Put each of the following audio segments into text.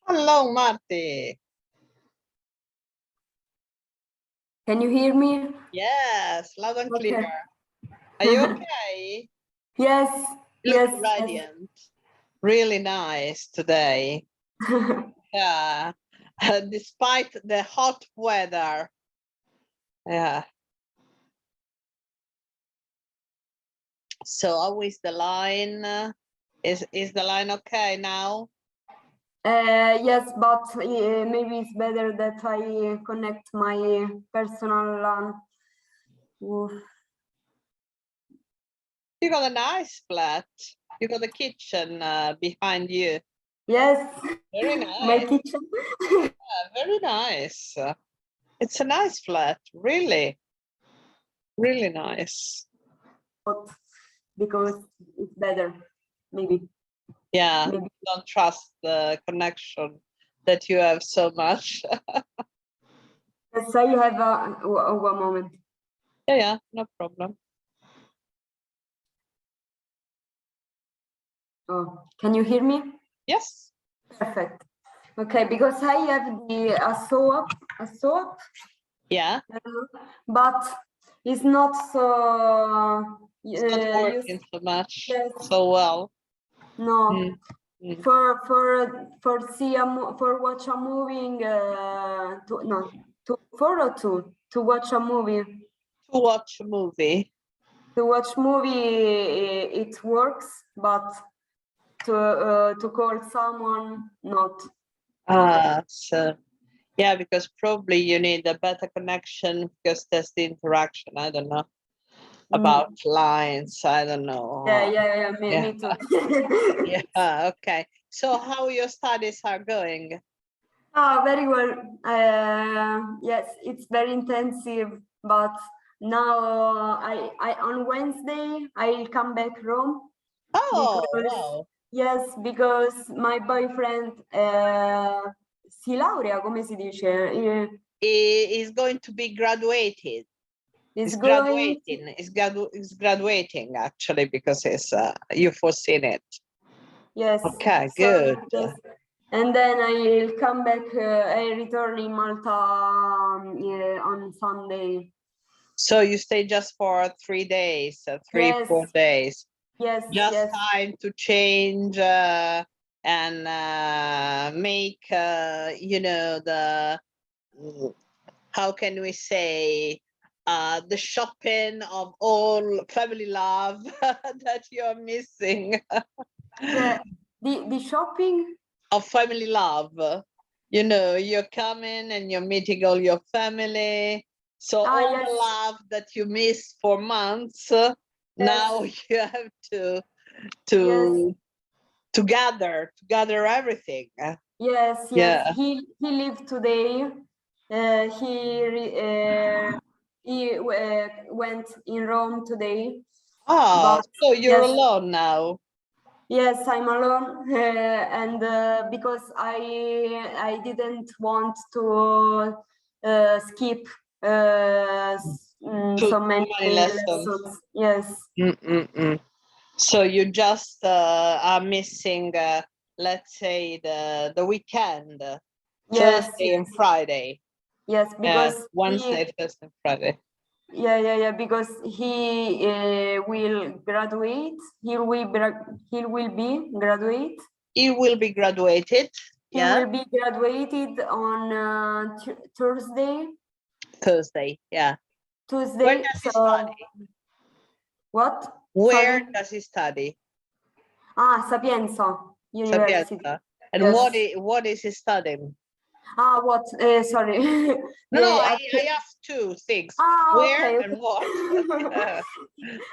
Hello, Marty. Can you hear me? Yes, loud and Okay. clear. Are you okay? Yes. You look Yes. radiant. Really nice today. Yeah. Despite the hot weather. Yeah. So how is the line? Is the line okay now? Yes, but maybe it's better that I connect my personal LAN. Oof. You got a nice flat. You got a kitchen behind you. Yes. Very nice. My kitchen. Yeah, very nice. It's a nice flat, really. Really nice. Because it's better, maybe. Yeah, Maybe. don't trust the connection that you have so much. Yes, I have one moment. Yeah, no problem. Oh, can you hear me? Yes. Perfect. Okay, because I have a soap. Yeah. But it's not so. It's not working so much. Yes. So well. No. Mm. For watch a movie. To watch a movie. To watch a movie. To watch movie, it works, but to call someone, not. So yeah, because probably you need a better connection because there's the interaction. I don't know about lines. I don't know. Yeah. Me too. Yeah. Okay. So how your studies are going? Very well. Yes, it's very intensive, but now I on Wednesday I'll come back home. Oh, Because, wow. yes, because my boyfriend si laurea, come si dice? Is going to be graduated. Is graduating actually because it's you foreseen it. Yes. Okay, good. Yes. And then I'll come back. I return in Malta on Sunday. So you stay just for 3 days, 4 days. Yes. Just time to change and make you know, the how can we say the shopping of all family love that you're missing. The shopping of family love. You know, you're coming and you're meeting all your family. So all the love that you missed for months, now you have to gather everything. Yes. Yeah. He lived today. He went in Rome today. Oh, so you're alone now. Yes, I'm alone, and because I didn't want to skip so many lessons. Yes. So you just are missing, let's say, the weekend, Thursday and Friday. Yes, because Wednesday, Thursday, and Friday. Yeah, because he will graduate. He will be graduate. He will be graduated. He will be graduated on Thursday. Thursday, yeah. Tuesday. Where does he study? What? Where does he study? Sapienza University. Sapienza. And what is he studying? What? Sorry. No, I asked two things. Where and what?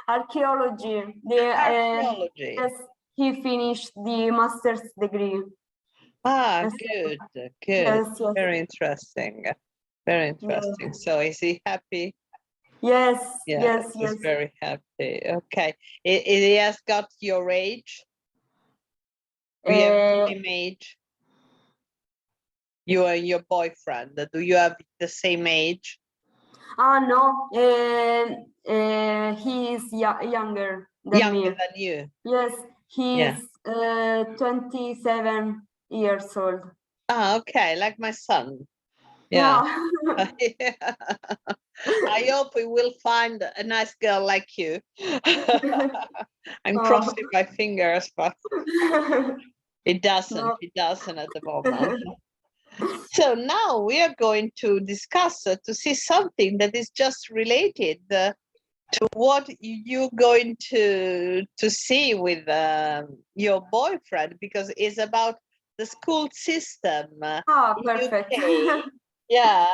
Archaeology. Archaeology. Yes, he finished the master's degree. Good. Yes. Very interesting. Very interesting. So is he happy? Yes. He's very happy. Okay. He has got your age? We have the same age? You and your boyfriend, do you have the same age? No, he is younger than me. Younger than you? Yes, he is 27 years old. Ah, okay, like my son. Yeah. I hope we will find a nice girl like you. I'm crossing my fingers, but it doesn't. No. It doesn't at the moment. So now we are going to discuss to see something that is just related to what you're going to see with your boyfriend, because it's about the school system in Perfect. UK. Yeah.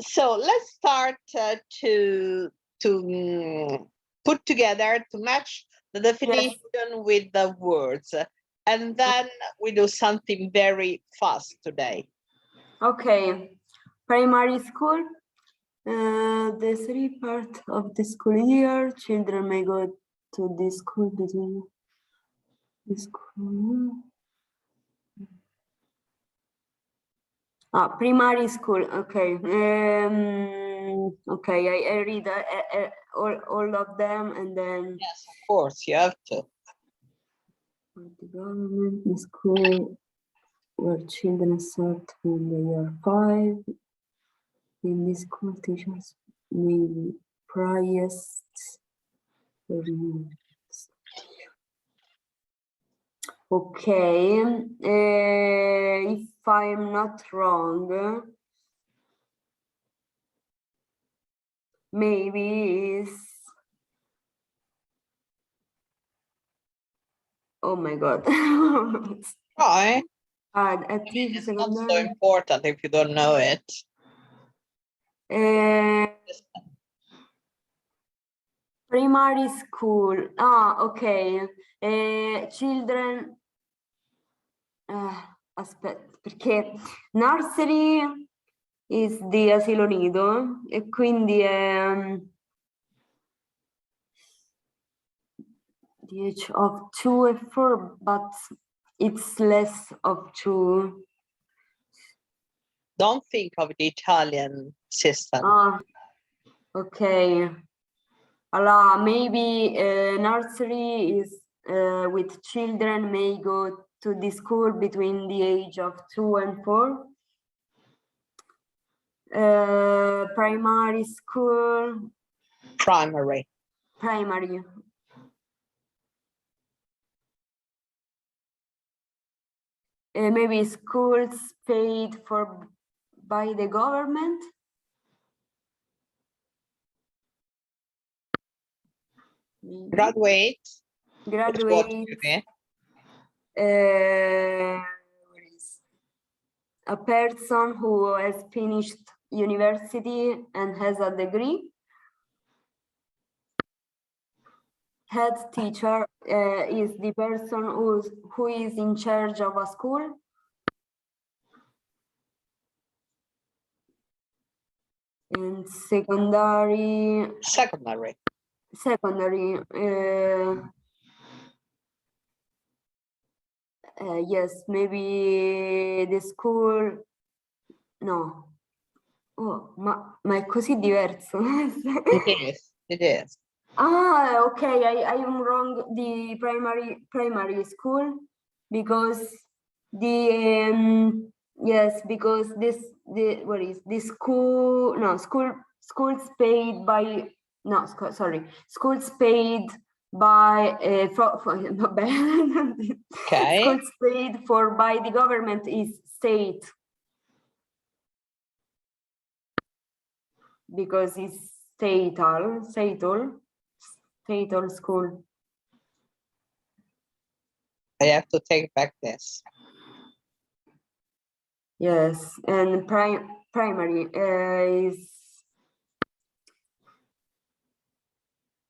So let's start to put together to match the definition with the words, and then we do something very fast today. Okay, primary school. The 3 part of the school year, children may go to this school between the school. Primary school. Okay. Okay, I read all of them, and then. Yes, of course, you have to. The government, the school where children start when they are 5. In this school, teachers may be priest. Okay, if I'm not wrong, maybe is. Oh my God. Why? It's not so important if you don't know it. Primary school. Okay. Children. Aspetta, perché nursery is di asilo nido e quindi è the age of 2 and 4, but it's less of 2. Don't think of the Italian system. Okay. Allora, maybe nursery is with children may go to the school between the age of 2 and 4. Primary school. Primary. Maybe schools paid for by the government. Graduate. A person who has finished university and has a degree. Head teacher is the person who is in charge of a school. And secondary. Yes, maybe the school. No. Oh, ma è così diverso. It is. Okay, I am wrong. The primary school, because the yes, because what is this school? No, schools paid by schools paid by okay. Schools paid for by the government is state, because it's statal school. I have to take back this. Yes, and primary is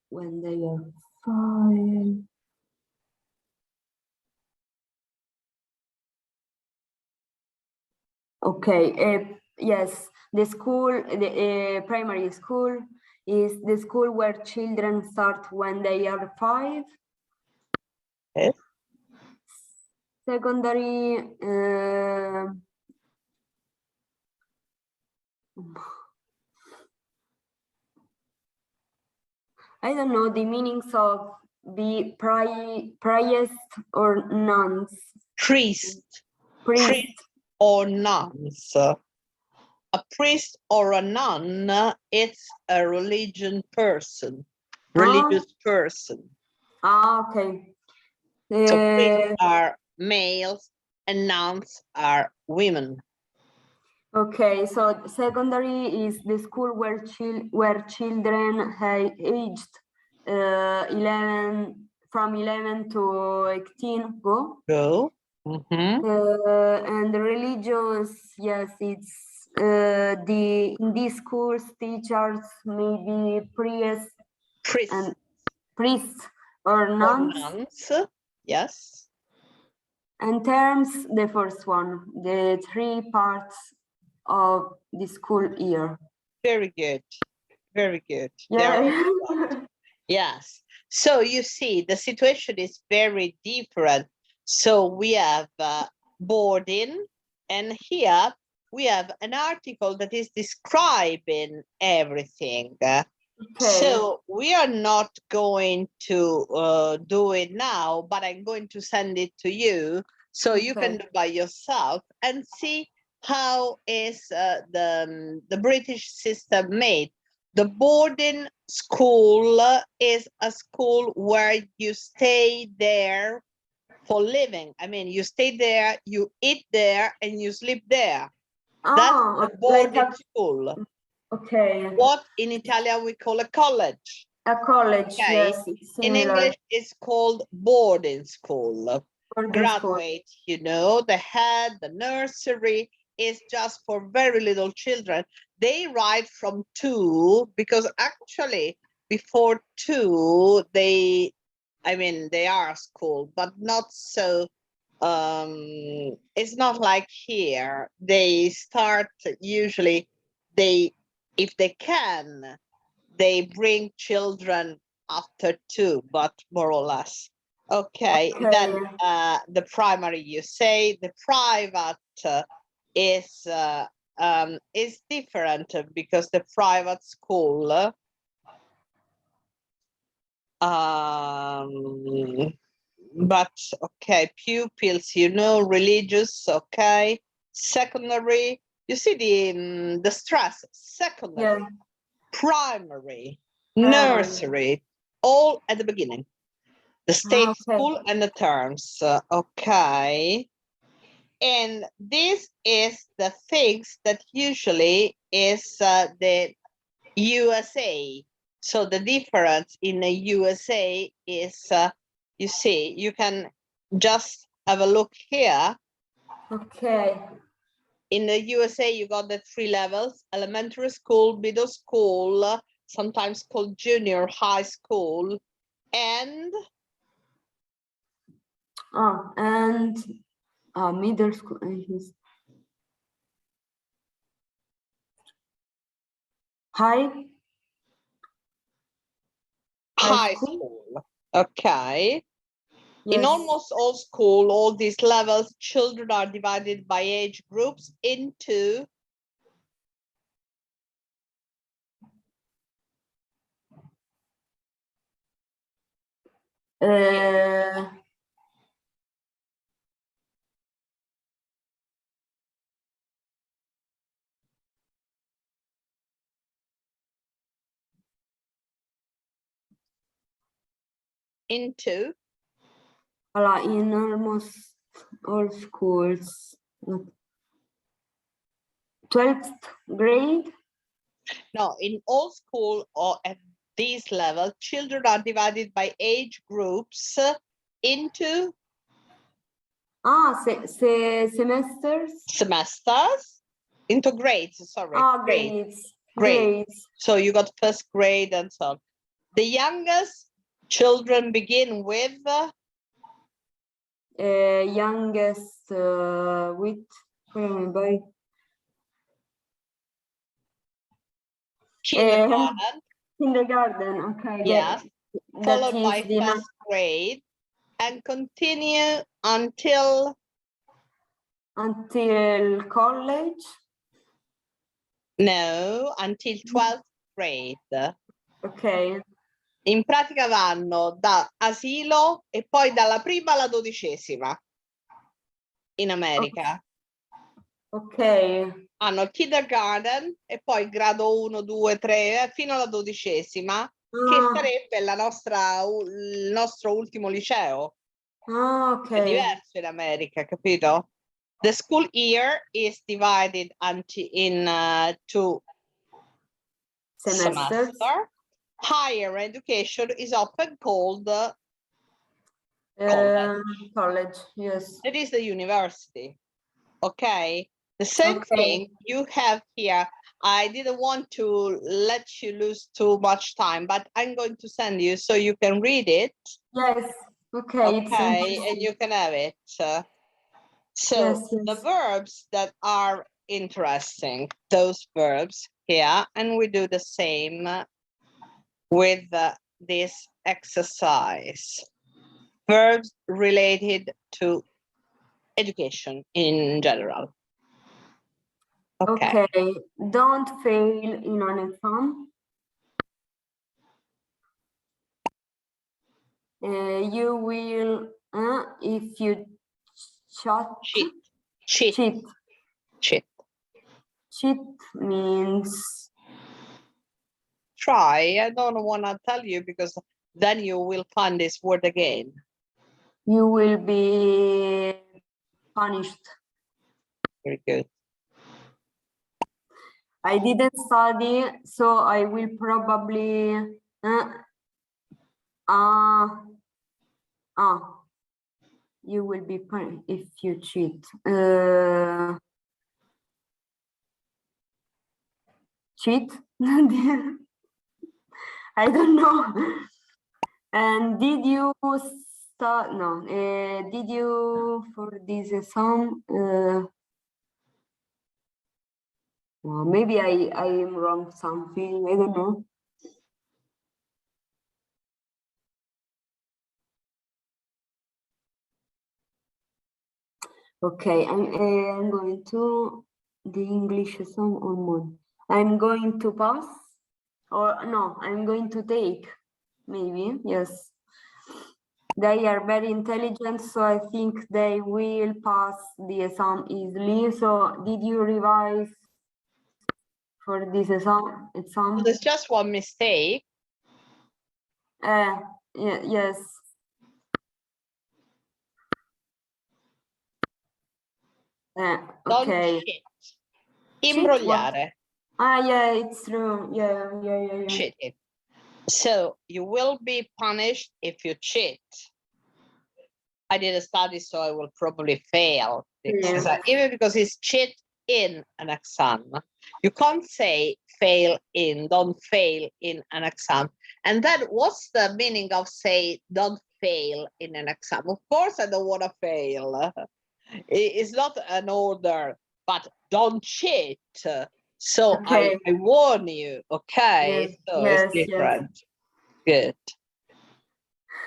when they are 5. Okay, yes, the school, the primary school is the school where children start when they are 5. Yes. Secondary, I don't know the meanings of the priest or nuns. Priest or nuns. A priest or a nun, it's a religious person. Okay. So priests are males and nuns are women. Okay, so secondary is the school where children aged 11 from 11 to 18 go. And the religious, yes, it's in these schools teachers maybe priests or nuns. Yes. And terms, the first one, the 3 parts of the school year. Very good. Very good. Yeah. Yes. So you see, the situation is very different. So we have boarding, and here we have an article that is describing everything. Okay. So we are not going to do it now, but I'm going to send it to you so you can do by yourself and see how is the British system made. The boarding school is a school where you stay there for living. I mean, you stay there, you eat there, and you sleep there. That's a boarding school. Okay. What in Italian we call a college. A college, yes. It's in English, it's called boarding school. Graduate, you know, the head, the nursery is just for very little children. They write from 2 because actually before 2, they are school, but not so. It's not like here. They start usually, if they can, they bring children after 2, but more or less. Okay. Then the primary, you say, the private is different because the private school but okay, pupils, you know, religious, okay, secondary, you see the stress, secondary, primary, nursery, all at the beginning. The state school and the terms, okay. And this is the things that usually is the USA. So the difference in the USA is, you see, you can just have a look here. Okay. In the USA, you got the 3 levels: elementary school, middle school, sometimes called junior high school, and middle school. High school. Okay. Yes. In almost all school, all these levels, children are divided by age groups into in almost all schools. 12th grade? No, in all school or at this level, children are divided by age groups into semesters? Semesters? Into grades, sorry. Grades. So you got first grade and so on. The youngest children begin with? Youngest with, by kindergarten. Kindergarten, okay. Yes, followed by first grade and continue until college? No, until 12th grade. Ok. In pratica vanno da asilo e poi dalla prima alla 12ª in America. Ok. Hanno kindergarten e poi grado 1, 2, 3 fino alla 12ª, che sarebbe il nostro ultimo liceo. Ok. È diverso in America, capito? The school year is divided in 2 Semesters. semesters. Higher education is often called College, yes. it is the university. Okay, the same Okay. thing you have here. I didn't want to let you lose too much time, but I'm going to send you so you can read it. Yes. Okay. Okay, and you can have it. So Yes, yes. the verbs that are interesting, those verbs here, and we do the same with this exercise. Verbs related to education in general. Okay. Okay. Don't fail in an exam. You will if you cheat means try. I don't want to tell you because then you will find this word again. You will be punished. Very good. I didn't study, so I will probably you will be punished if you cheat. Cheat? I don't know. And did you start? No. Did you for this song? Well, maybe I am wrong something. I don't know. Okay, I'm going to the English song on one. I'm going to pass, or no, I'm going to take, maybe, yes. They are very intelligent, so I think they will pass the exam easily. So did you revise for this exam? There's just one mistake. Yes. Okay. Imbrogliare. Yeah, it's true. Yeah. Cheating. So you will be punished if you cheat. I didn't study, so I will probably fail the exam, even because it's cheat in an exam. You can't say fail in, don't fail in an exam. And then what's the meaning of say don't fail in an exam? Of course, I don't want to fail. It's not an order, but don't cheat. So okay. I warn you, okay? Yes, So yes, it's different. Yes.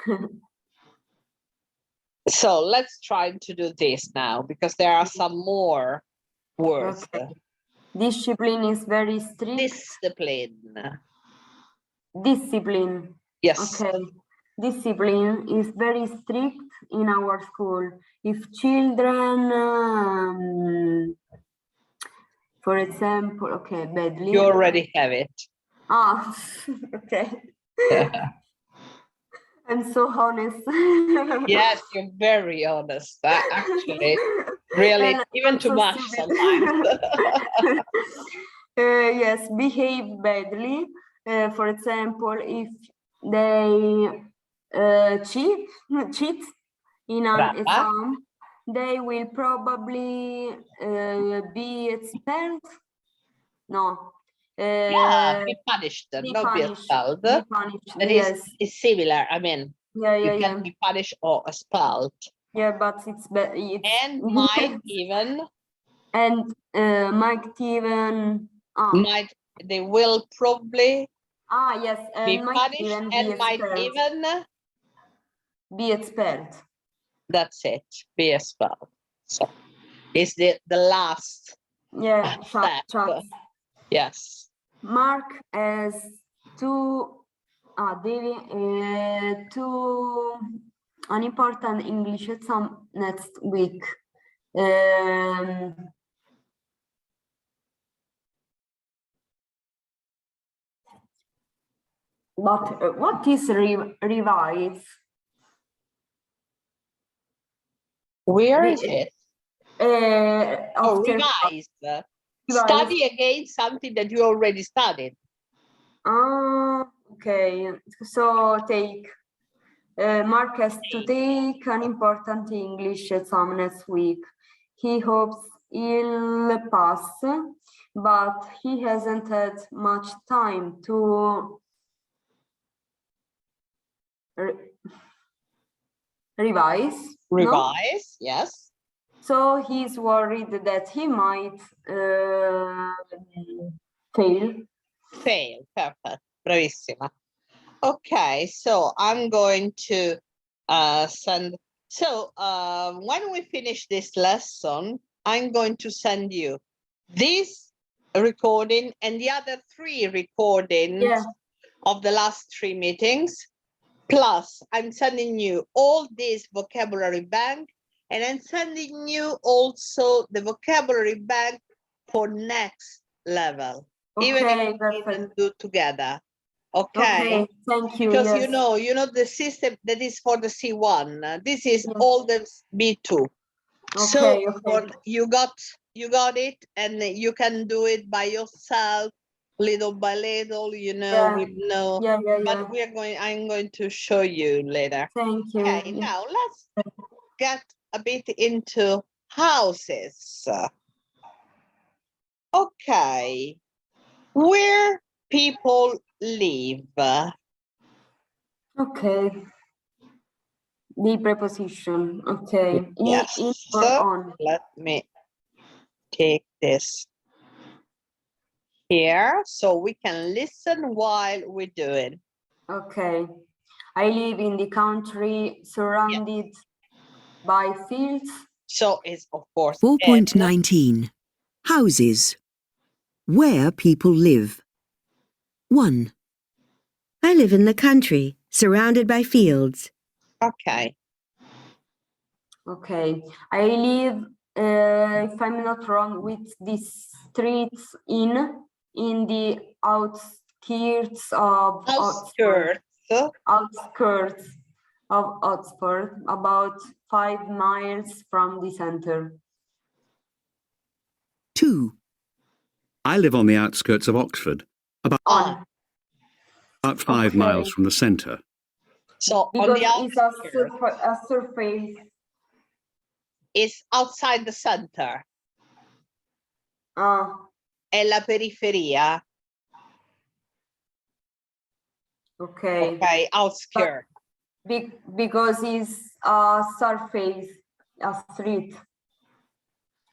Good. So let's try to do this now because there are some more words. Okay. Discipline is very strict. Discipline. Yes. Okay. Discipline is very strict in our school. If children, for example, okay, badly. You already have it. Okay. I'm so honest. Yes, you're very honest. Actually, really, and even too much sometimes. Yes, behave badly. For example, if they cheat in an exam, they will probably be expelled. No. Yeah, be punished, not be expelled. Be punished. That yes. is similar. I mean, you can be punished or expelled. Yeah, but it's and might even might they will probably yes, be punished even and might even be expelled. That's it, be expelled. So it's the last step. Yes. Mark has two an important English exam next week. But what is revise? Where is it? After Revise. revise. Study again something that you already studied. Okay. So take Mark has to take an important English exam next week. He hopes he'll pass, but he hasn't had much time to revise. Revise, no? Yes. So he's worried that he might fail. Fail, perfect, bravissima. Okay, so I'm going to send. So when we finish this lesson, I'm going to send you this recording and the other 3 recordings of the last 3 meetings. Plus, I'm sending you all this vocabulary bank, and I'm sending you also the vocabulary bank for next level. Okay, even if we didn't do together. Okay, thank you. Because you know the system that is for the C1. This is all the B2. Okay, so you got it, and you can do it by yourself, little by little. You know, with no. But we are going. I'm going to show you later. Thank you. Okay, now let's get a bit into houses. Okay, where people live. Okay. The preposition. Okay. Yes. In or on. Let me take this here so we can listen while we do it. Okay. I live in the country surrounded by fields. So it's of course 4.19 Houses. Where people live. 1. I live in the country, surrounded by fields. Okay. Okay. I live, if I'm not wrong, with the streets in the outskirts of Oxford. Outskirts of Oxford, about 5 miles from the center. 2. I live on the outskirts of Oxford, about 5 miles from the centre. So because on the it's a surface. It's outside the center. È la periferia. Okay. Okay, outskirts. Because it's a surface, a street.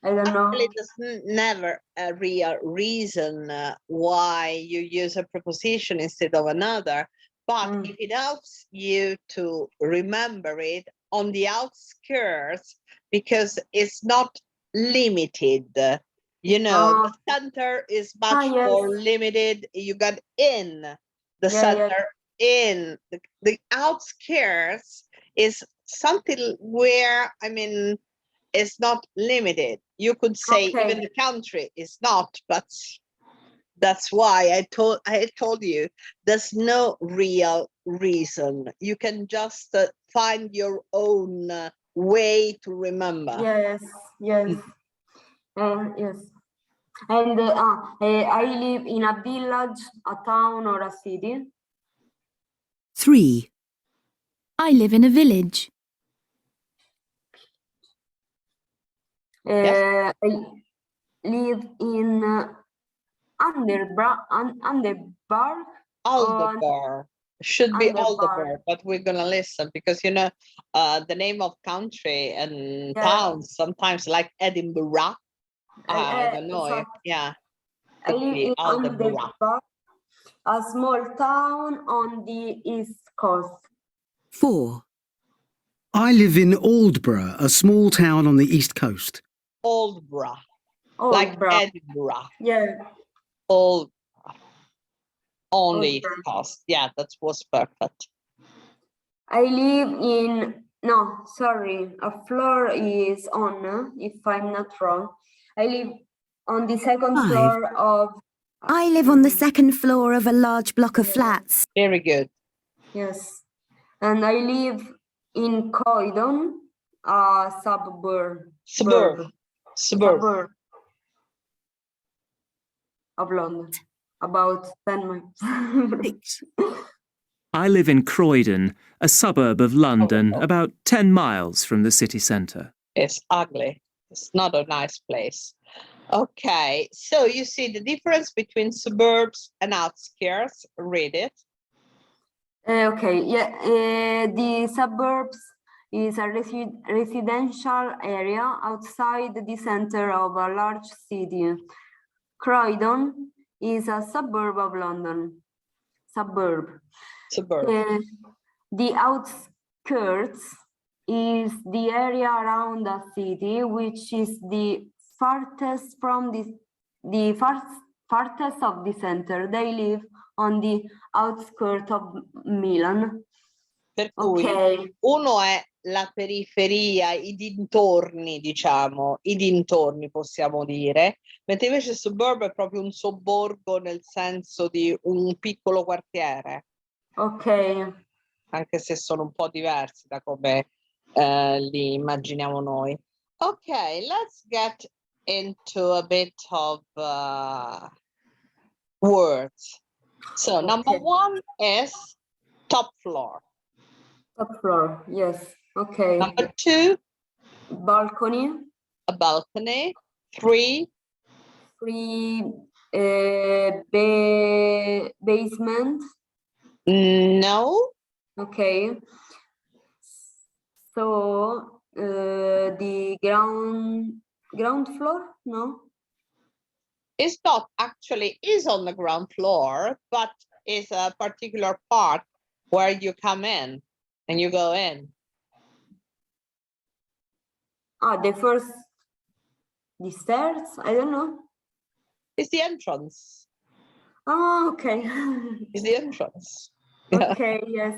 I don't know. Actually, there's never a real reason why you use a preposition instead of another. But if it helps you to remember it on the outskirts, because it's not limited. You know, the center is much more limited. You got in the center, in the outskirts is something where, I mean, it's not limited. You could say even the country is not, but that's why I told you there's no real reason. You can just find your own way to remember. Yes. Yes. And I live in a village, a town, or a city. 3. I live in a village. I live in Aldebar. Should be Aldebar, but we're gonna listen because you know the name of country and towns sometimes like Edinburgh. I don't know. I live in Aldebar, a small town on the east coast. 4. I live in Aldborough, a small town on the east coast. Aldborough. Like Edinburgh. Yeah. Aldborough. On the east coast. Yeah, that was perfect. I live in, no, sorry, a floor is on, if I'm not wrong. I live on the second 5. floor of I live on the second floor of a large block of flats. Very good. Yes. And I live in Croydon, a suburb. Suburb. Suburb of London. About 10 miles. 6. I live in Croydon, a suburb of London, about 10 miles from the city centre. It's ugly. It's not a nice place. Okay, so you see the difference between suburbs and outskirts. Read it. Okay, yeah. The suburbs is a residential area outside the center of a large city. Croydon is a suburb of London. Suburb. The outskirts is the area around a city which is the farthest from the farthest of the center. They live on the outskirts of Milan. Per cui uno è la periferia, i dintorni, diciamo, i dintorni possiamo dire, mentre invece suburb è proprio un sobborgo nel senso di un piccolo quartiere. Ok. Anche se sono un po' diversi da come li immaginiamo noi. Ok, let's get into a bit of words. So number one is top floor. Top floor, yes. Okay. Number two, balcony. A balcony. 3. 3, basement. No. Okay. So the ground floor? No. It's not actually is on the ground floor, but is a particular part where you come in and you go in. The stairs? I don't know. It's the entrance. Oh, okay. It's the entrance. Okay, yes,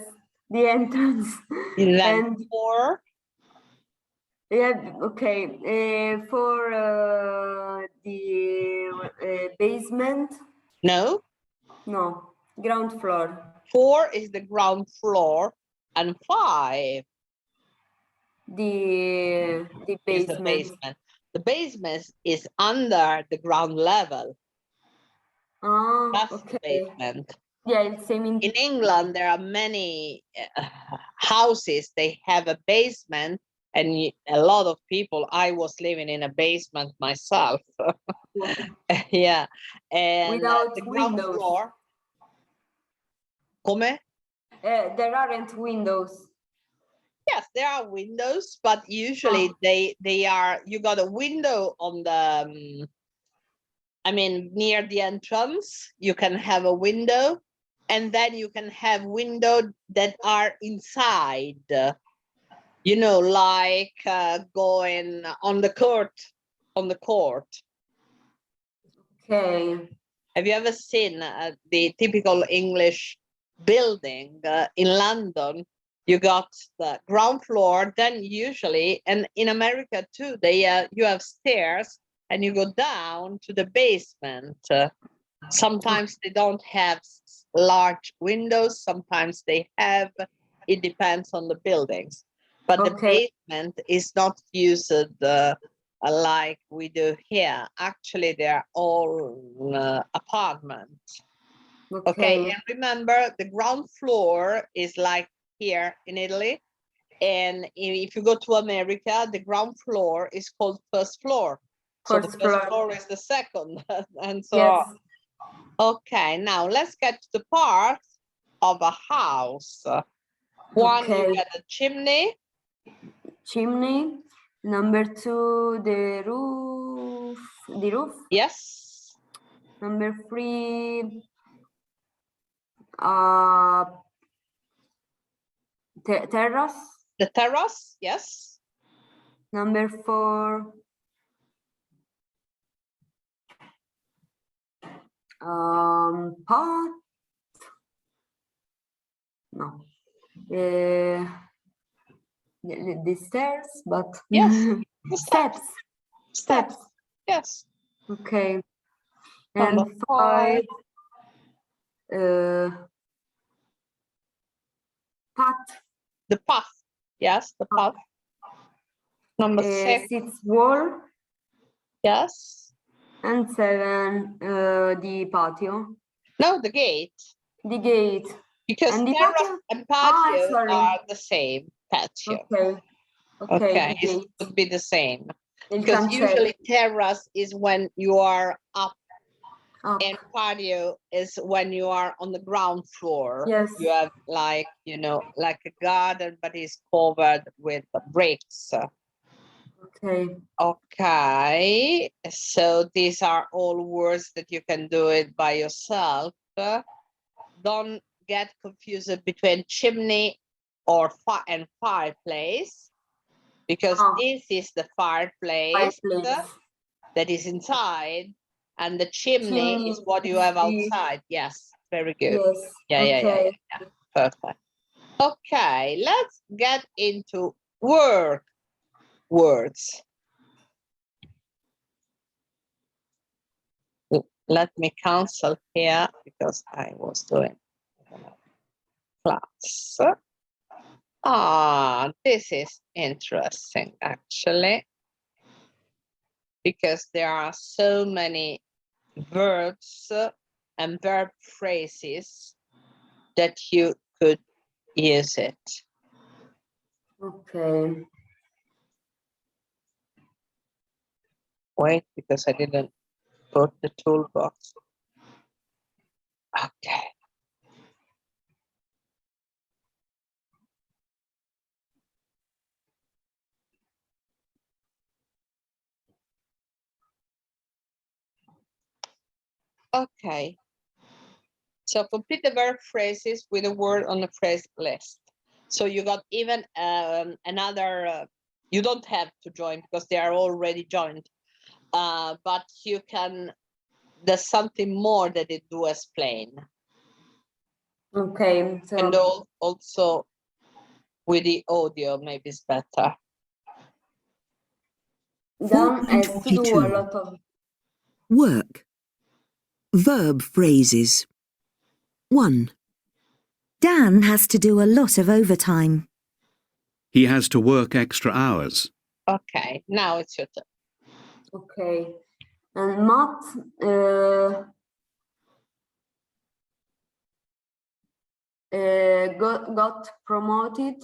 the entrance. And 4. Yeah, okay. For the basement? No. No, ground floor. 4 is the ground floor, and 5 the basement. Is the basement. The basement is under the ground level. Oh, That's okay. the basement. Yeah, it's same in England. There are many houses. They have a basement, and a lot of people. I was living in a basement myself. Yeah, and without the ground windows. floor. Come? There aren't windows. Yes, there are windows, but usually they are. You got a window on the. I mean, near the entrance, you can have a window, and then you can have windows that are inside. You know, like going on the court. On the court. Okay. Have you ever seen the typical English building in London? You got the ground floor, then usually, and in America too, you have stairs and you go down to the basement. Sometimes they don't have large windows, sometimes they have, it depends on the buildings. But the basement is not used like we do here. Actually, they're all apartments. Okay, and remember, the ground floor is like here in Italy, and if you go to America, the ground floor is called first floor. So the first floor is the second, and so on. Okay, now let's get to the part of a house. One, you get a chimney. Chimney. Number 2, the roof. The roof. Yes. Number 3, terrace. The terrace, yes. Number 4, pot. No. The stairs, but yes. Steps. Yes. Okay. And Number 5, path. the path. Yes, the path. Number 6. 6, wall. Yes. And 7, the patio. No, the gate. The gate. Because And the terrace patio? and patio Sorry. are the same. Patio. Okay. Okay, the it gate. would be the same. Il Because cancello. usually terrace is when you are up, Up. and patio is when you are on the ground floor. Yes. You have like, you know, like a garden, but it's covered with bricks. Okay. Okay, so these are all words that you can do it by yourself. Don't get confused between chimney or and fireplace, because this is the fireplace Fireplace. that is inside, and the chimney Chimney is what you is have the- outside. Yes, very good. Yes. Yeah, Okay. yeah. Perfect. Okay, let's get into words. Let me cancel here because I was doing class. This is interesting actually, because there are so many verbs and verb phrases that you could use it. Okay. Wait, because I didn't put the toolbox. Okay. Okay. So complete the verb phrases with a word on the phrase list. So you got even another, you don't have to join because they are already joined, but you can, there's something more that they do explain. Okay. So And also with the audio, maybe it's better. Dan has to do a 4.22. lot of Work. Verb phrases. 1. Dan has to do a lot of overtime. He has to work extra hours. Okay, now it's your turn. Okay. And Matt got promoted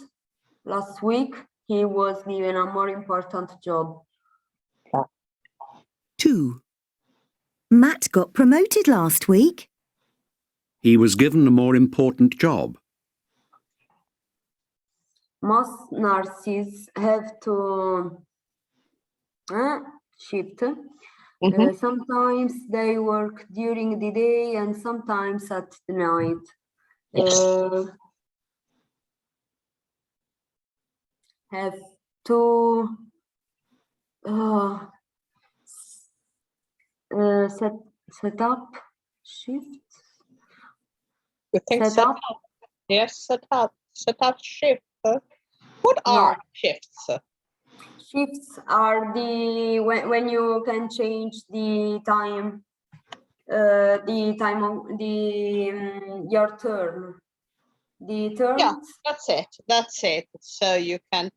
last week. He was given a more important job. 2. Matt got promoted last week. He was given a more important job. Most nurses have to shift. Sometimes they work during the day and sometimes at the night. Have to set up shift. You think Set up? Yes, set up shift. What are shifts? Shifts are the when you can change the time of the your turn. The turns. Yeah, that's it. So you can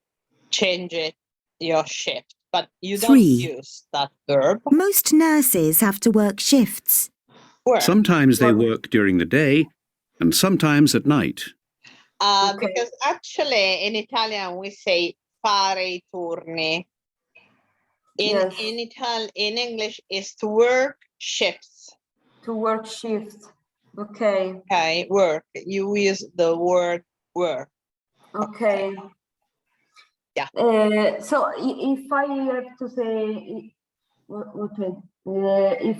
change it, your shift, but you don't 3. use that verb. Most nurses have to work shifts. Work. Sometimes they work during the day and sometimes at night. Okay. Because actually in Italian we say fare I turni. In English is to work shifts. To work shifts. Okay. Okay, work. You use the word work. Okay. Yeah. So if I have to say, if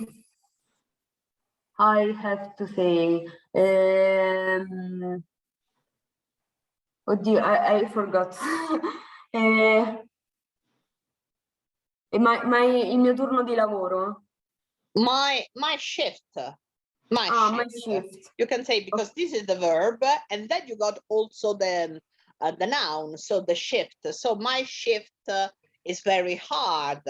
I have to say, oddio, I forgot. Il mio turno di lavoro. My shift. My shift. You can say, because this is the verb, and then you got also the noun, so the shift. So my shift is very hard,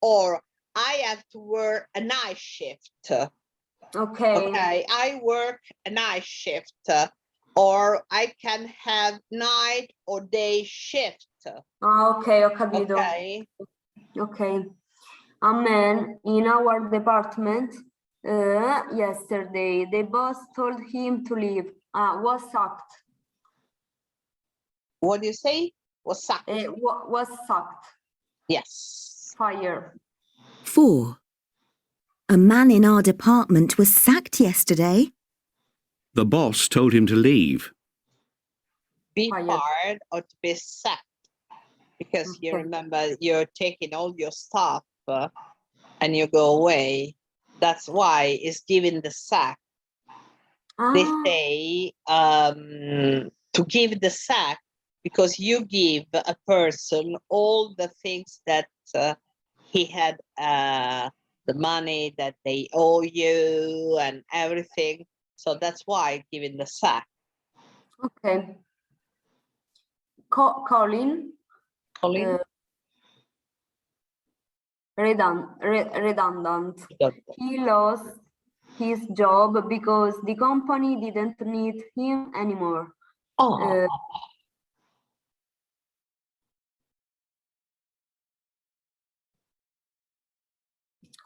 or I have to work a night shift. Okay. Okay, I work a night shift, or I can have night or day shift. Ah, ok, ho capito. Okay. Okay. A man in our department yesterday, the boss told him to leave. Was sacked. What do you say? Was sacked. Was sacked. Yes. Fire. 4. A man in our department was sacked yesterday. The boss told him to leave. Be Fired. fired or to be sacked. Because you Okay. remember you're taking all your stuff and you go away. That's why it's given the sack. They Ah, say to give the sack because you give a person all the things that he had, the money that they owe you and everything. So that's why giving the sack. okay. Colin. Colin? Redundant. He lost his job because the company didn't need him anymore. Oh.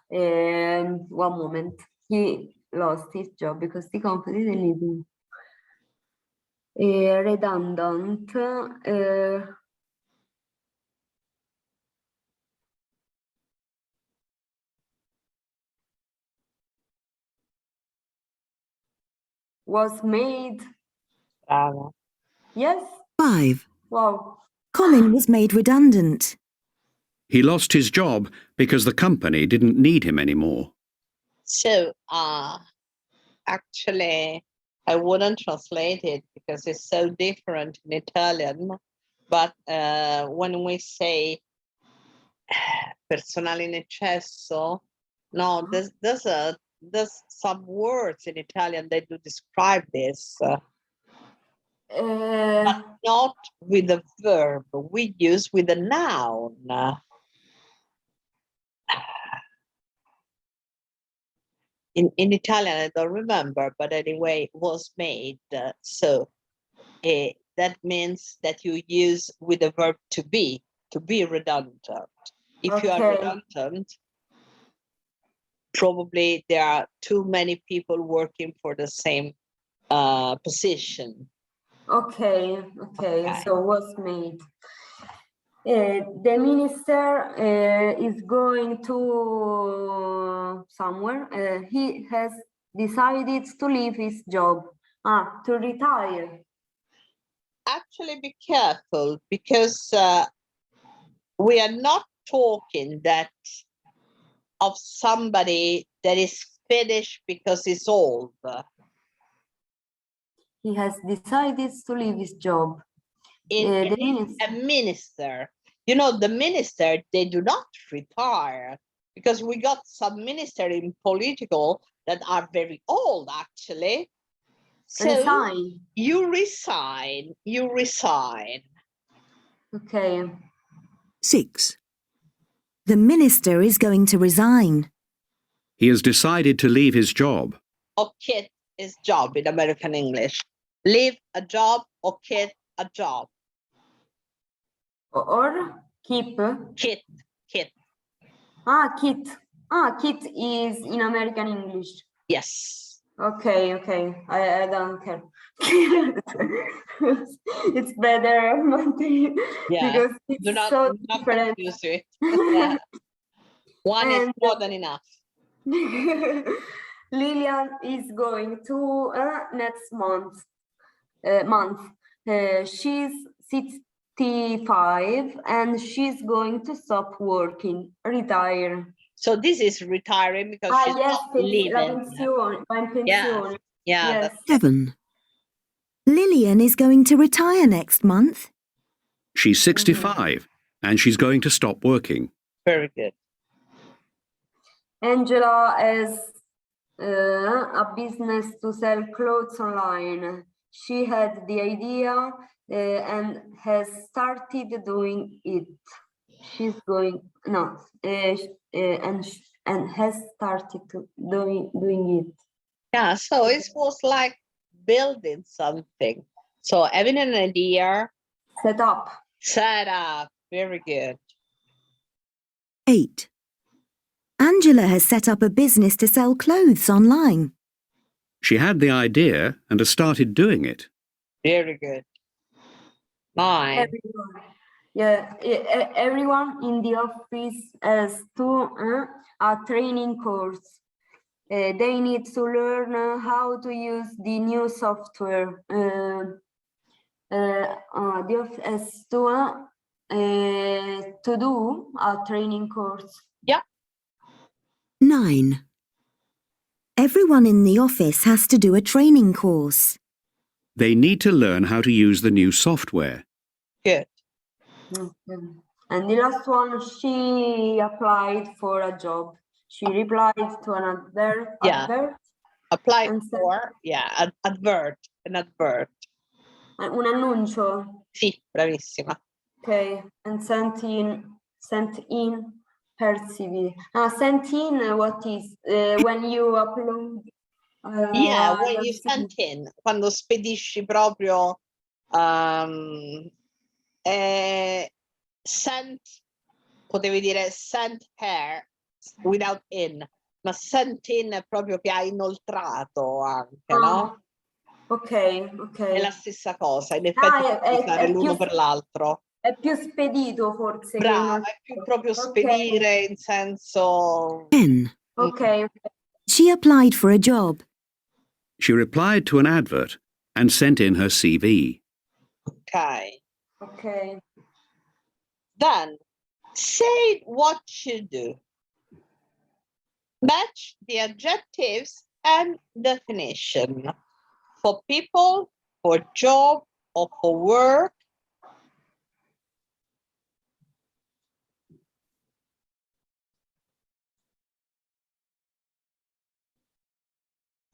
One moment. He lost his job because the company didn't need him. Redundant. Was made. Bravo. Yes. 5. Wow. Colin was made redundant. He lost his job because the company didn't need him anymore. So actually I wouldn't translate it because it's so different in Italian. But when we say personale in eccesso, no, there's some words in Italian that do describe this, but not with a verb. We use with a noun. In Italian, I don't remember, but anyway, was made. So that means that you use with the verb to be redundant. If you are Okay. redundant, probably there are too many people working for the same position. Okay. So was made. The minister is going to somewhere. He has decided to leave his job. To retire. Actually, be careful because we are not talking that of somebody that is finished because he's old. He has decided to leave his job. A minister, you know, the minister, they do not retire because we got some minister in political that are very old actually. So Resign. you resign. Okay. 6. The minister is going to resign. He has decided to leave his job. Or quit his job in American English. Leave a job or quit a job. Or keep. Quit. Kit is in American English. Yes. Okay. I don't care. It's better, Yeah. because it's Do not, so not different. confuse it. Yeah. One is more than enough. Lilian is going to next month. She's 65 and she's going to stop working, retire. So this is retiring because she's yes, not leaving. la pensione. Yeah. Yes. 7. Lillian is going to retire next month. She's 65 and she's going to stop working. Very good. Angela has a business to sell clothes online. She had the idea and has started doing it. She's going and has started to doing it. Yeah, so it was like building something. So having an idea, Set up. set up, very good. 8. Angela has set up a business to sell clothes online. She had the idea and has started doing it. Very good. 9. Everyone. Yeah, everyone in the office has to a training course. They need to learn how to use the new software. The office has to do a training course. Yeah. 9. Everyone in the office has to do a training course. They need to learn how to use the new software. Good. And the last one, she applied for a job. She replied to an advert. Yeah. Apply And for, yeah, advert, an advert. Un annuncio. Sì, bravissima. Okay, and sent in her CV. Sent in, what is when you upload? Yeah, when your you CV. sent in, quando spedisci proprio sent, potevi dire sent her without in, ma sent in è proprio che ha inoltrato anche, no? Ok. È la stessa cosa, in effetti puoi usare l'uno per l'altro. È più spedito forse. Brava, è più proprio spedire in senso... 10. Ok. She applied for a job. She replied to an advert and sent in her CV. Ok. Then, say what you do. Match the adjectives and definition for people, for job, or for work.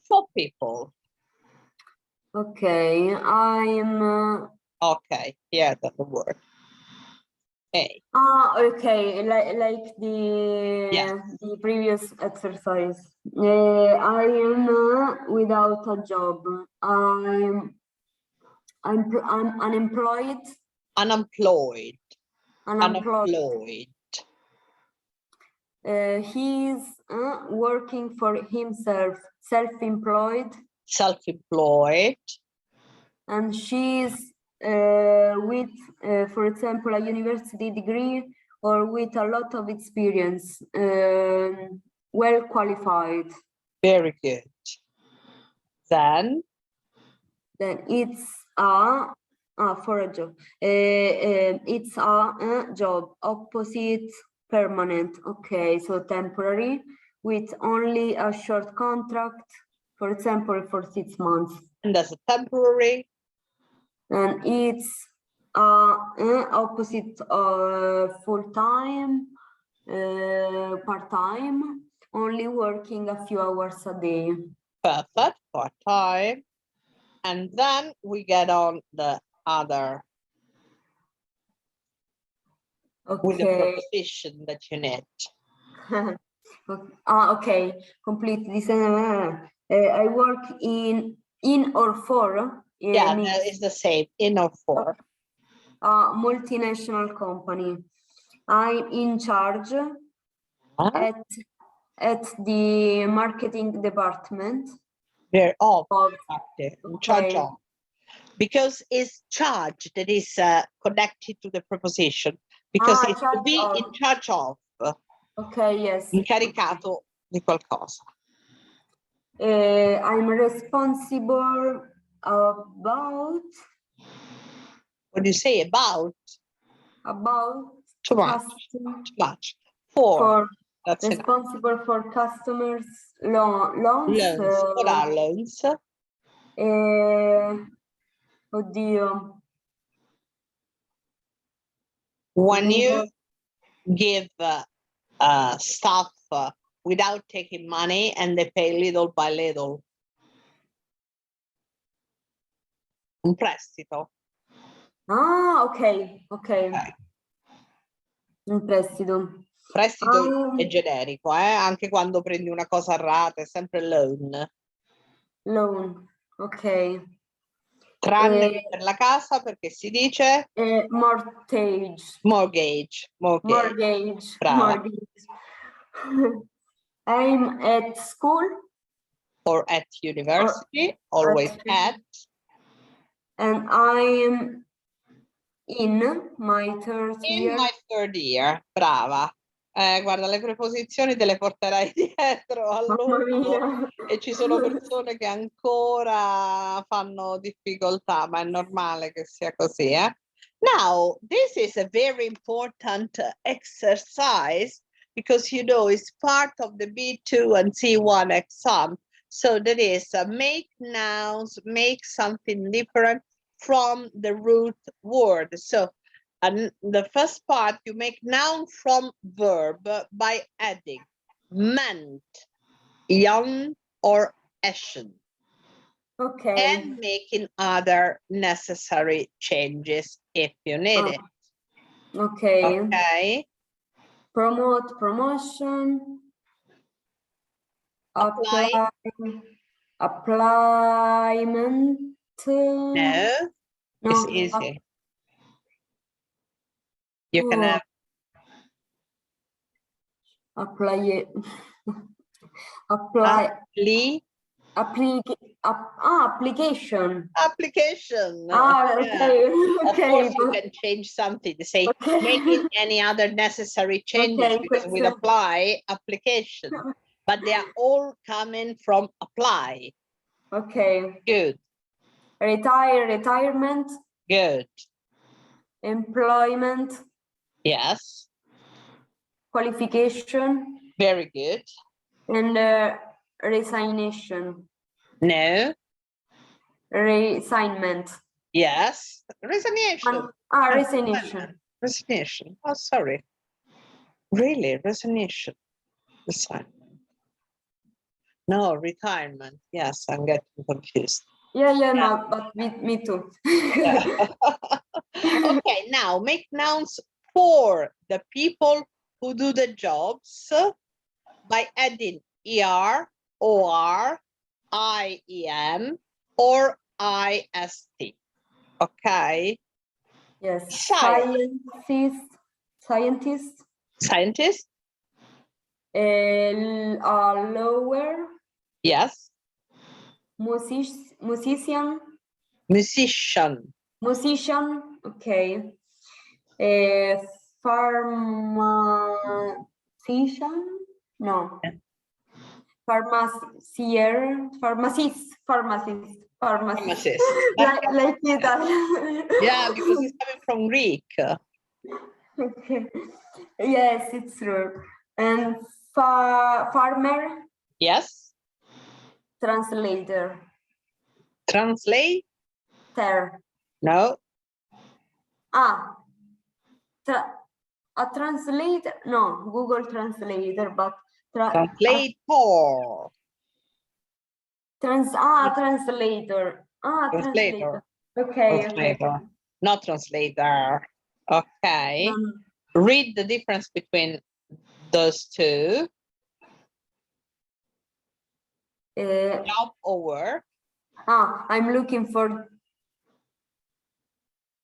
For people. Okay, I'm... Okay, yeah, that's the word. Okay. Okay, like the previous exercise. I am without a job. I'm unemployed. Unemployed. He's working for himself, self-employed. Self-employed. And she's with, for example, a university degree or with a lot of experience, well qualified. Very good. Then it's for a job. It's a job, opposite permanent. Okay, so temporary with only a short contract, for example, for 6 months. And that's a temporary. And it's opposite full-time, part-time, only working a few hours a day. Perfect, part-time. And then we get on the other. Okay. With the preposition that you need. Okay, complete this. I work in or for. Yeah, that is the same, in or for. Multinational company. I'm in charge at the marketing department. They're all in charge of. Because it's charge that is connected to the preposition. Because it's to be in charge of. Okay, yes. Incaricato di qualcosa. I'm responsible about. What do you say about? About. Too much. Too much. For. That's responsible enough. for customers loans. What are loans? Oddio. When you give stuff without taking money and they pay little by little. Un prestito. Ok. Un prestito. Prestito è generico, anche quando prendi una cosa a rate, è sempre loan. Loan. Ok. Tranne per la casa perché si dice Mortgage. mortgage. Mortgage. Brava. Mortgage. I'm at school. Or at university, always at. And I'm in my third In year. my third year, brava. Guarda, le preposizioni te le porterai dietro a Mamma lungo mia. e ci sono persone che ancora fanno difficoltà, ma è normale che sia così, eh? Now, this is a very important exercise because, you know, it's part of the B2 and C1 exam. So that is make nouns, make something different from the root word. So and the first part, you make noun from verb by adding meant, young, or action, Okay. and making other necessary changes if you need it. Okay. Okay. Promote, promotion. Apply. Applyment. No, it's easy. You can have apply. Application. Application. Okay. Of Okay. course, you can change something. Say making any other necessary changes because with apply application, but they are all coming from apply. Okay. Good. Retirement. Good. Employment. Yes. Qualification. Very good. And resignation. No. Resignment. Yes. Resignation. Resignation. Resignation. Oh, sorry. Really, resignation. Resignation. No, retirement. Yes, I'm getting confused. Yeah, no, but me too. Okay, now make nouns for the people who do the jobs by adding er, or, ien, or ist. Okay. Yes. Scientist. Scientist. Lower. Yes. Musician. Musician. Musician. Okay. Pharmacist. No. Pharmacist. Like that. Yeah, because it's coming from Greek. Okay. Yes, it's true. And farmer. Yes. Translator. Translator. No. A translator. No, Google Translator, but translator. Translator. Translator. Okay. Translator. Okay. Not translator. Okay. Read the difference between those two. Job or work. I'm looking for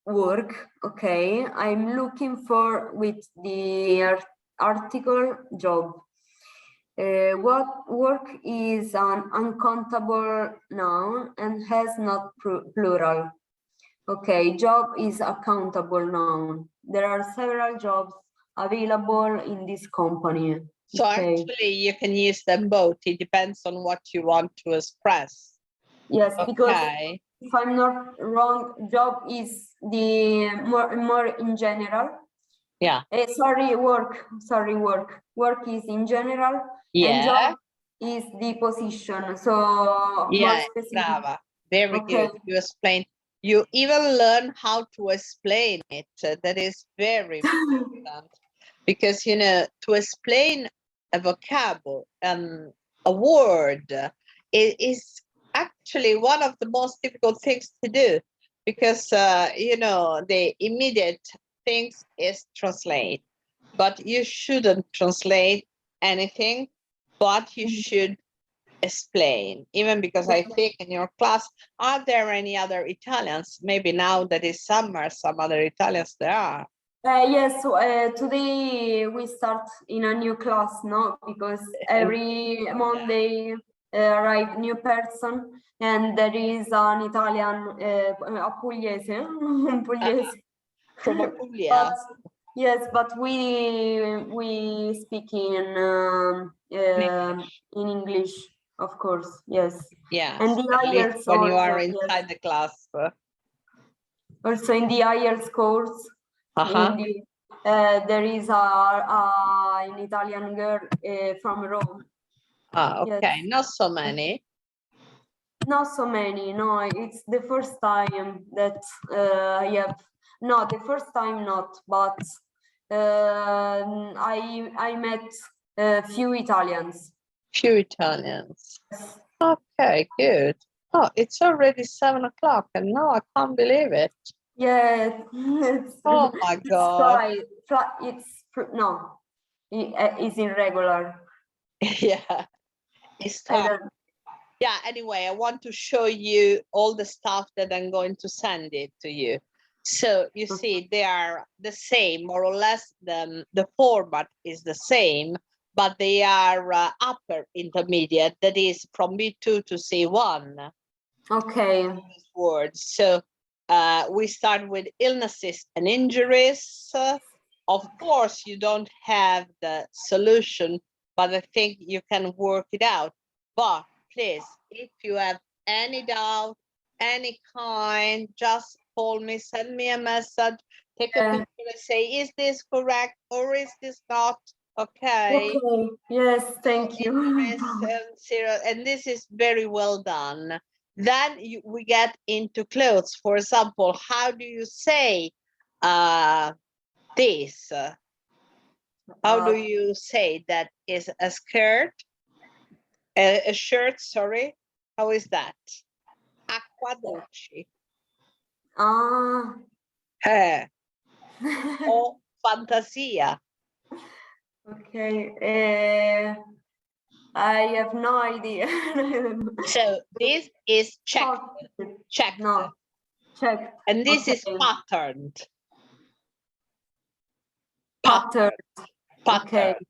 work. Okay. I'm looking for with the article job. What work is an uncountable noun and has not plural. Okay, job is a countable noun. There are several jobs available in this company. So actually you can use them both. It depends on what you want to express. Yes, because if I'm not wrong, job is the more in general. Yeah. Sorry, work. Work is in general. Yeah. And job is the position. So yeah, more specific. Brava. Very good. You explained. You even learn how to explain it. That is very important. Because, you know, to explain a vocabulary, a word, it is actually one of the most difficult things to do. Because, you know, the immediate things is translate. But you shouldn't translate anything, but you should explain, even because I think in your class, are there any other Italians? Maybe now that it's summer, some other Italians there are. Yes, so, today we start in a new class, no? Because every Monday arrive new person, and there is an Italian, a Pugliese, un Pugliese. From Apulia. But yes, but we speak in English, of course. Yes. Yes, And the at least IELTS when you also, are yes. inside the class. Also in the IELTS course, Uh-huh. there is an Italian girl from Rome. Ah, okay, Yes. not so many. Not so many, no. It's the first time that I have. No, the first time not, but I met a few Italians. Few Italians. Okay, good. Oh, it's already 7 o'clock, and now I can't believe it. Yeah, Oh my God. It's irregular. Yeah, it's I time. don't. Yeah, anyway, I want to show you all the stuff that I'm going to send it to you. So you see, they are the same, more or less, the format is the same, but they are upper intermediate, that is from B2 to C1. Okay. Words. So we start with illnesses and injuries. Of course, you don't have the solution, but I think you can work it out. But please, if you have any doubt, any kind, just call me, send me a message, take a picture and say, is this correct or is this not? Okay. Okay. Yes, thank you. And this is very well done. Then we get into clothes. For example, how do you say this? How do you say that is a skirt? A shirt, sorry. How is that? Acqua dolce. O fantasia. Okay. I have no idea. So this is checked. Checked. No, checked. And this is Okay. patterned. Pattern. Patterned.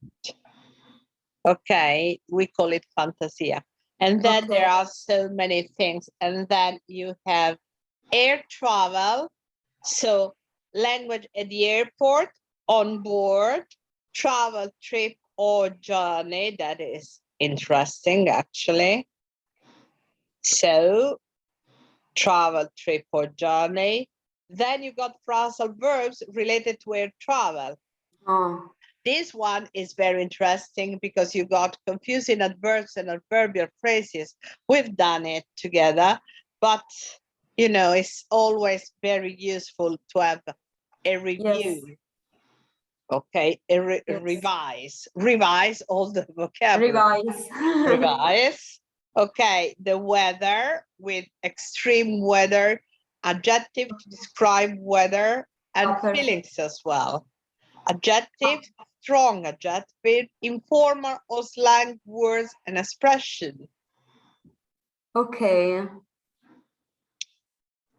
Okay, we call it fantasia. And then there are so many things. And then you have air travel. So language at the airport, on board, travel, trip, or journey. That is interesting, actually. So travel, trip, or journey. Then you got phrasal verbs related to air travel. Oh. This one is very interesting because you got confusing adverbs and adverbial phrases. We've done it together, but you know, it's always very useful to have a review. Yes. Okay, yes. Revise all the vocabulary. Revise. Okay, the weather with extreme weather, adjective to describe weather, and feelings as well. Adjective, strong adjective, informal or slang words and expression. Okay.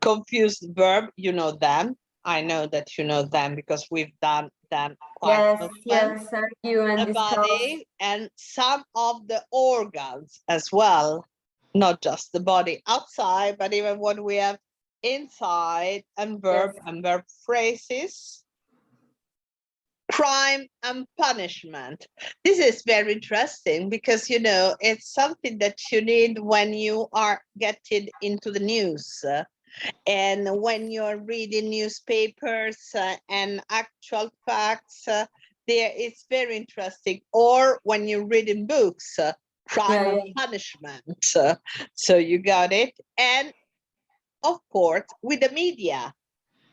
Confused verb, you know them. I know that you know them because we've done them quite often. Yes, you and the body and some of the organs as well, not just the body outside, but even what we have inside, and verb and verb phrases. Crime and punishment. This is very interesting because, you know, it's something that you need when you are getting into the news. And when you're reading newspapers and actual facts, there it's very interesting. Or when you're reading books, crime and punishment. So you got it. And of course, with the media,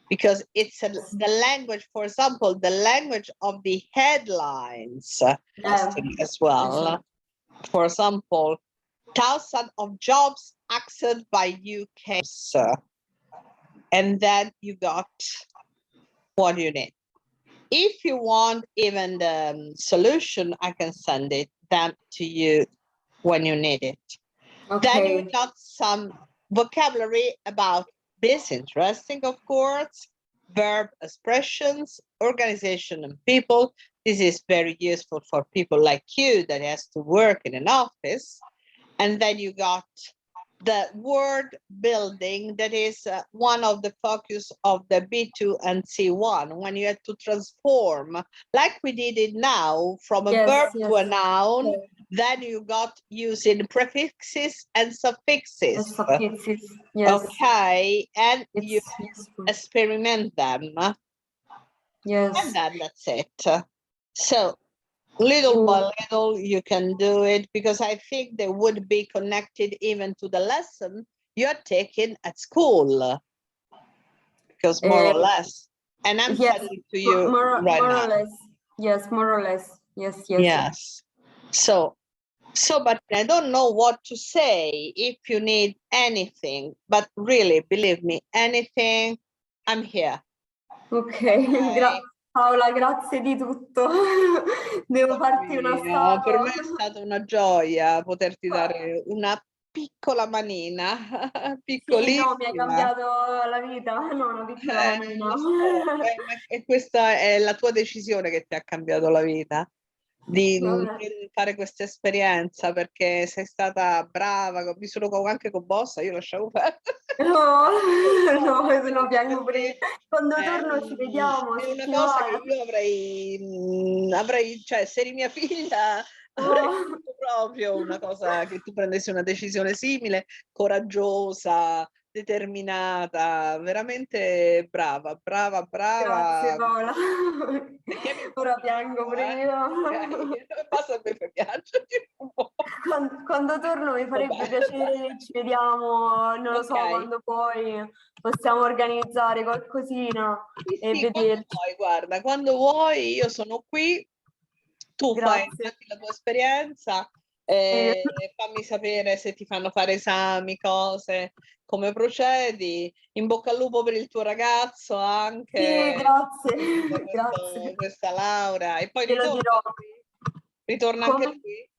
because it's the language, for example, the language of the headlines as well. For example, thousands of jobs axed by UK. And then you got what you need. If you want even the solution, I can send them to you when you need it. Then Okay. you got some vocabulary about this, interesting, of course, verb expressions, organization and people. This is very useful for people like you that has to work in an office. And then you got the word building, that is one of the focus of the B2 and C1, when you have to transform, like we did it now, from a verb to a noun. Okay. Then you got using prefixes and suffixes. Yes. Okay, and you It's useful. experiment them, and Yes. then that's it. So little by little you can do it, because I think they would be connected even to the lesson you're taking at school, because more or less, and I'm Yes, sending to you more right or now. less. Yes, more or less. Yes. Yes. So, but I don't know what to say. If you need anything, but really, believe me, anything, I'm here. Ok, Okay. Paola, grazie di tutto. Devo farti una Per statua. me è stata una gioia poterti dare una piccola manina, Sì, no, mi hai piccolissima. cambiato la vita, no, una piccola manina. Lo so, e questa è la tua decisione che ti ha cambiato la vita, di Vabbè. fare questa esperienza, perché sei stata brava, ho vissuto anche con Bossa, io lasciavo perdere. No, no, se no piango pure. Quando torno ci vediamo, È se una ti cosa va. che io avrei, cioè, se eri mia figlia, avrei Oh. fatto proprio una cosa, che tu prendessi una decisione simile, coraggiosa, determinata, veramente brava. Grazie Paola. Ora piango pure io. Okay. Basta, a me mi piace. Quando torno mi farebbe Vabbè. piacere che ci vediamo, non lo so, Ok. quando poi possiamo organizzare qualcosina e Sì, quando vederci. vuoi, guarda, quando vuoi, io sono qui, tu fai Grazie. la tua esperienza, Sì. fammi sapere se ti fanno fare esami, cose, come procedi. In bocca al lupo per il tuo ragazzo anche. Sì, grazie. Per Grazie. questa laurea. E poi Te lo dirò. ritorna anche Come? lui?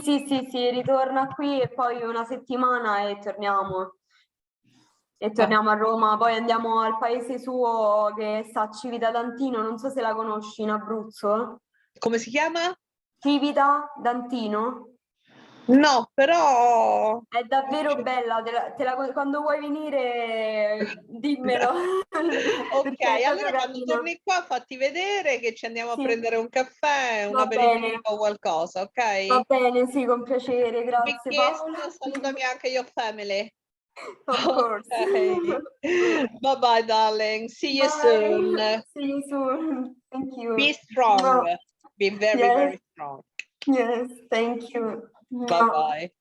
Sì, ritorna qui e poi una settimana e torniamo. E torniamo a Roma, poi andiamo al paese suo che sta a Civita d'Antino, non so se la conosci in Abruzzo. Come si chiama? Civita d'Antino. No, però... È davvero bella, quando vuoi venire dimmelo. Ok, Perché è proprio allora quando carino. torni qua fatti vedere che ci andiamo a Sì. prendere un caffè, un Va bene. aperitivo o qualcosa, ok? Va bene, sì, con piacere, grazie Paola. Salutami anche your family. Of course. Okay. Bye bye, darling. See you Bye. soon. See you soon. Thank you. Be strong. Mwah. Be very, Yes. very strong. Yes, thank you. Bye Mwah. bye.